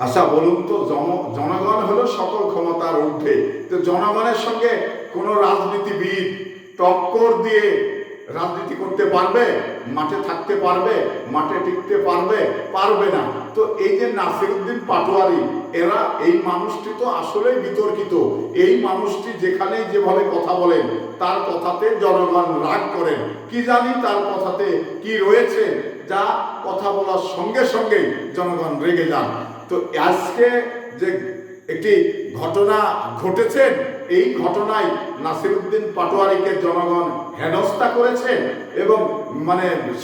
আচ্ছা বলুন তো, জনগণ হলো সকল ক্ষমতার ঊর্ধ্বে। তো জনগণের সঙ্গে কোনো রাজনীতিবিদ টক্কর দিয়ে রাজনীতি করতে পারবে? মাঠে থাকতে পারবে? মাঠে টিকতে পারবে? পারবে না। তো এই যে নাসিরউদ্দিন পাটোয়ারি, এরা, এই মানুষটি তো আসলেই বিতর্কিত। এই মানুষটি যেখানেই যেভাবে কথা বলেন, তার কথাতে জনগণ রাগ করেন। কি জানি তার কথাতে কি রয়েছে, যা কথা বলার সঙ্গে সঙ্গেই জনগণ রেগে যান। তো আজকে যে একটি ঘটনা ঘটেছে, এই ঘটনায় নাসিরউদ্দিন পাটোয়ারিকে জনগণ হেনস্থা করেছেন এবং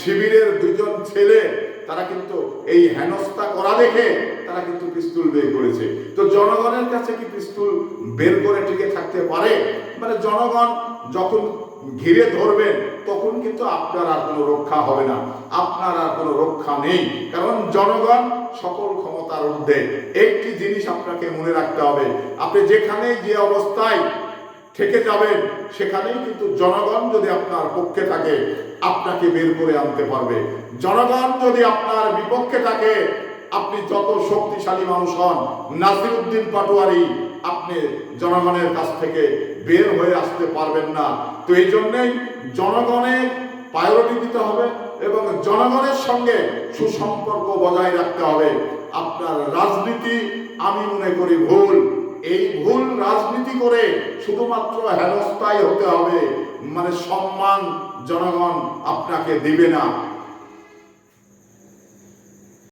শিবিরের দুজন ছেলে তারা কিন্তু এই হেনস্থা করা দেখে তারা কিন্তু পিস্তল বের করেছে। তো জনগণের কাছে কি পিস্তল বের করে টিকে থাকতে পারে? জনগণ যখন ঘিরে ধরবেন তখন কিন্তু আপনার আর কোনো রক্ষা হবে না, আপনার আর কোনো রক্ষা নেই, কারণ জনগণ সকল ক্ষমতার ঊর্ধ্বে। একটি জিনিস আপনাকে মনে রাখতে হবে, আপনি যেখানে যে অবস্থায় থেকে যাবেন সেখানেই কিন্তু জনগণ যদি আপনার পক্ষে থাকে আপনাকে বের করে আনতে পারবে। জনগণ যদি আপনার বিপক্ষে থাকে, আপনি যত শক্তিশালী মানুষ হন, নাসিরউদ্দিন পাটোয়ারি, আপনি জনগণের কাছ থেকে বের হয়ে আসতে পারবেন না। তো এই জন্যেই জনগণের প্রায়োরিটি দিতে হবে এবং জনগণের সঙ্গে সুসম্পর্ক বজায় রাখতে হবে। আপনার রাজনীতি আমি মনে করি ভুল। এই ভুল রাজনীতি করে শুধুমাত্র হেনস্থাই হতে হবে, সম্মান জনগণ আপনাকে দিবে না।